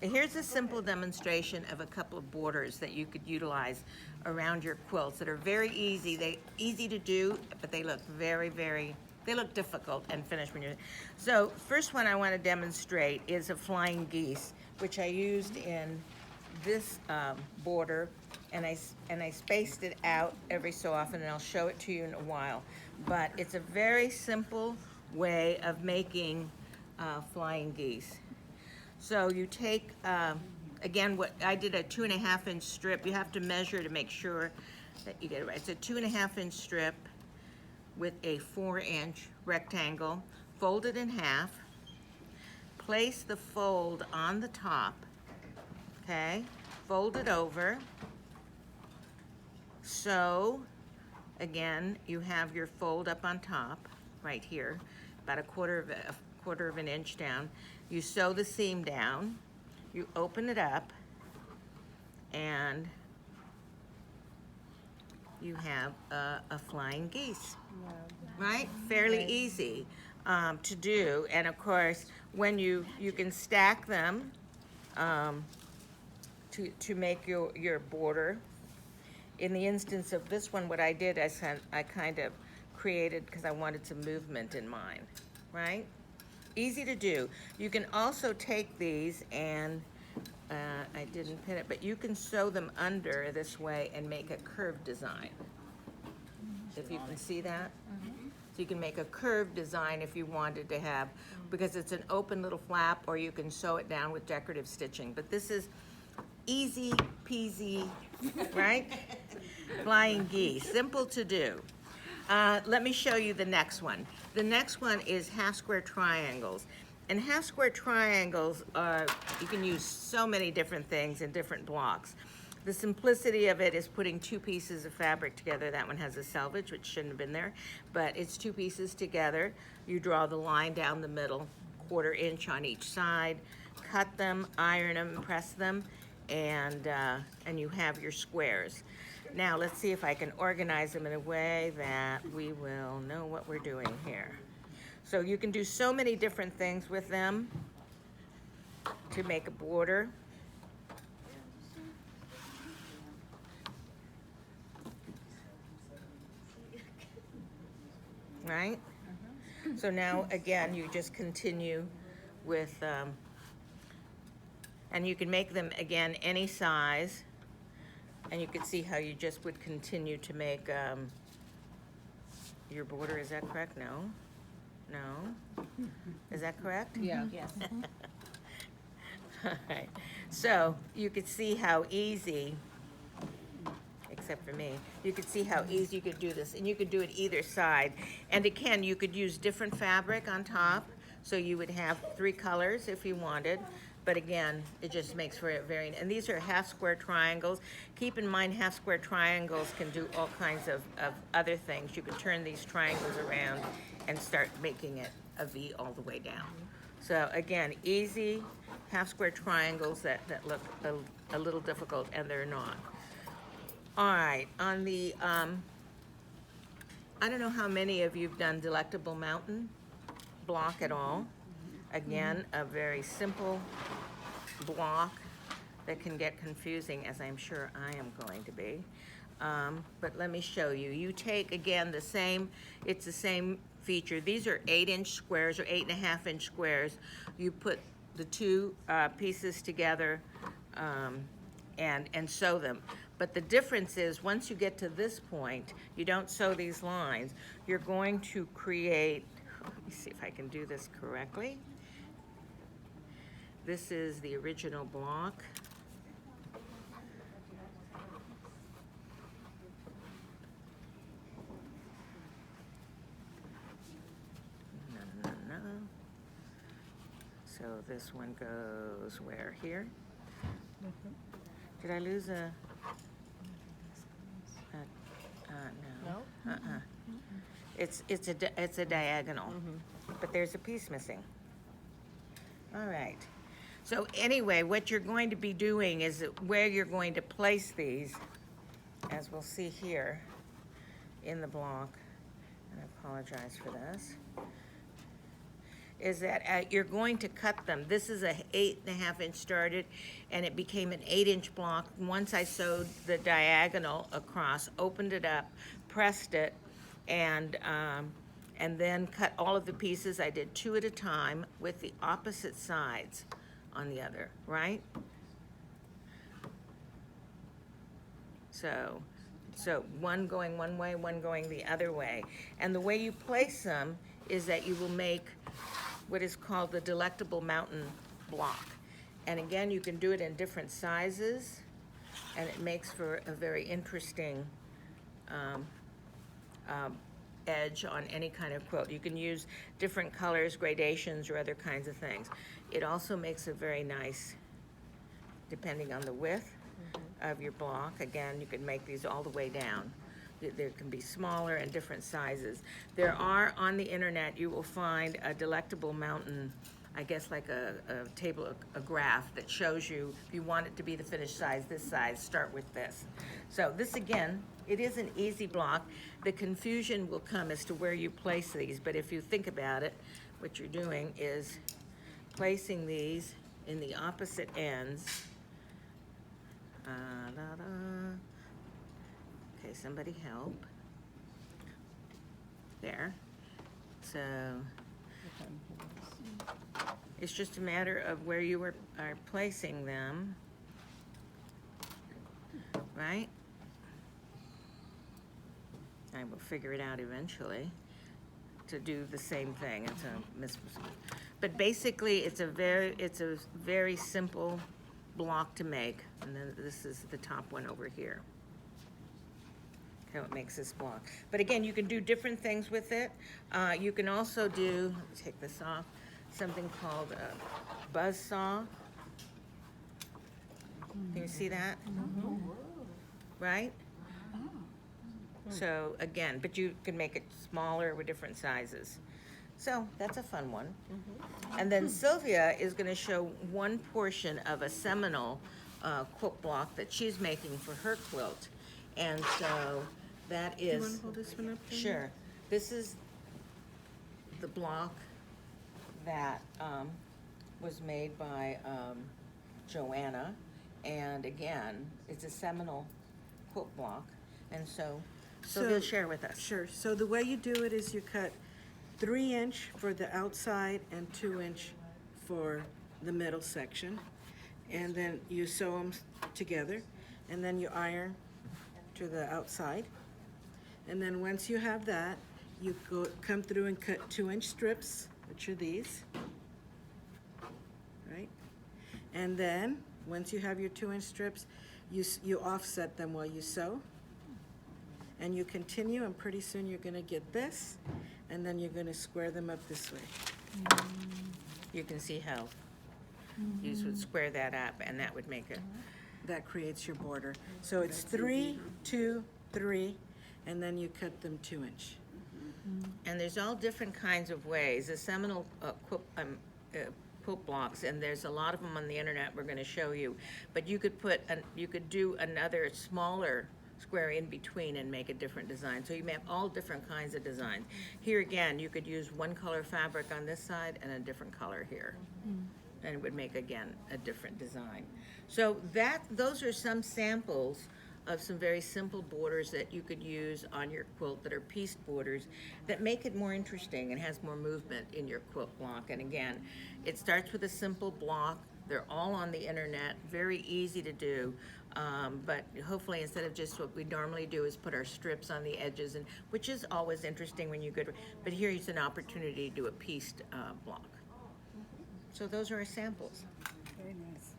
Here's a simple demonstration of a couple of borders that you could utilize around your quilts that are very easy. They easy to do, but they look they look difficult and finished when you're. So first one I want to demonstrate is a flying geese, which I used in this border, and I spaced it out every so often, and I'll show it to you in a while. But it's a very simple way of making flying geese. So you take, again, what I did, a 2.5-inch strip. You have to measure to make sure that you get it right. It's a 2.5-inch strip with a 4-inch rectangle. Fold it in half. Place the fold on the top. Okay. Fold it over. So, again, you have your fold up on top, right here, about a quarter of an inch down. You sew the seam down, you open it up, and you have a flying geese, right? Fairly easy to do. And of course, when you can stack them to make your border. In the instance of this one, what I did, I kind of created, because I wanted some movement in mine, right? Easy to do. You can also take these and, I didn't pin it, but you can sew them under this way and make a curved design. If you can see that. So you can make a curved design if you wanted to have, because it's an open little flap, or you can sew it down with decorative stitching. But this is easy peasy, right? Flying geese, simple to do. Let me show you the next one. The next one is half square triangles. And half square triangles are, you can use so many different things in different blocks. The simplicity of it is putting 2 pieces of fabric together. That one has a selvage, which shouldn't have been there, but it's 2 pieces together. You draw the line down the middle, 1/4 inch on each side, cut them, iron them, press them, and you have your squares. Now let's see if I can organize them in a way that we will know what we're doing here. So you can do so many different things with them to make a border. Right? So now again, you just continue with, and you can make them again any size, and you can see how you just would continue to make your border. Is that correct? No? No? Is that correct? Yeah. Yes. All right. So you could see how easy, except for me, you could see how easy you could do this, and you could do it either side. And again, you could use different fabric on top, so you would have 3 colors if you wanted. But again, it just makes for a very, and these are half square triangles. Keep in mind, half square triangles can do all kinds of other things. You can turn these triangles around and start making it a V all the way down. So again, easy half square triangles that look a little difficult, and they're not. All right, on the, I don't know how many of you've done Delectable Mountain block at all. Again, a very simple block that can get confusing, as I'm sure I am going to be. But let me show you. You take, again, it's the same feature. These are 8-inch squares or 8.5-inch squares. You put the 2 pieces together and sew them. But the difference is, once you get to this point, you don't sew these lines. You're going to create, let me see if I can do this correctly. This is the original block. No. So this one goes where? Here? Did I lose a no. No? It's a diagonal, but there's a piece missing. All right. So anyway, what you're going to be doing is where you're going to place these, as we'll see here in the block, and I apologize for this. is that you're going to cut them. This is a 8.5 inch started, and it became an 8 inch block. Once I sewed the diagonal across, opened it up, pressed it, and then cut all of the pieces. I did 2 at a time with the opposite sides on the other, right? So one going one way, one going the other way. And the way you place them is that you will make what is called the Delectable Mountain block. And again, you can do it in different sizes, and it makes for a very interesting edge on any kind of quilt. You can use different colors, gradations, or other kinds of things. It also makes a very nice, depending on the width of your block. Again, you can make these all the way down. There can be smaller and different sizes. There are, on the internet, you will find a Delectable Mountain, I guess like a table, a graph that shows you, if you want it to be the finished size, this size, start with this. So this, again, it is an easy block. The confusion will come as to where you place these, but if you think about it, what you're doing is placing these in the opposite ends. Okay, somebody help. There. So it's just a matter of where you are placing them, right? I will figure it out eventually to do the same thing. But basically, it's a very simple block to make, and then this is the top one over here. How it makes this block. But again, you can do different things with it. You can also do, let me take this off, something called a buzz saw. Can you see that? Right? So again, but you can make it smaller with different sizes. So that's a fun one. And then Sylvia is going to show one portion of a seminal quilt block that she's making for her quilt. And so that is... You want to hold this one up there? Sure. This is the block that was made by Joanna. And again, it's a seminal quilt block. And so Sylvia will share with us. Sure. So the way you do it is you cut 3 inch for the outside and 2 inch for the middle section, and then you sew them together, and then you iron to the outside, and then once you have that, you come through and cut 2 inch strips, which are these, right? And then once you have your 2 inch strips, you offset them while you sew, and you continue, and pretty soon you're going to get this, and then you're going to square them up this way. You can see how you would square that up, and that would make it. That creates your border. So it's 3, 2, 3, and then you cut them 2 inch. And there's all different kinds of ways. The seminal quilt blocks, and there's a lot of them on the internet we're going to show you. But you could you could do another smaller square in between and make a different design. So you may have all different kinds of designs. Here again, you could use one color fabric on this side and a different color here. And it would make, again, a different design. So those are some samples of some very simple borders that you could use on your quilt that are pieced borders that make it more interesting and has more movement in your quilt block. And again, it starts with a simple block. They're all on the internet, very easy to do. But hopefully, instead of just what we normally do is put our strips on the edges, and which is always interesting when you go to, but here is an opportunity to do a pieced block. So those are our samples. Very nice.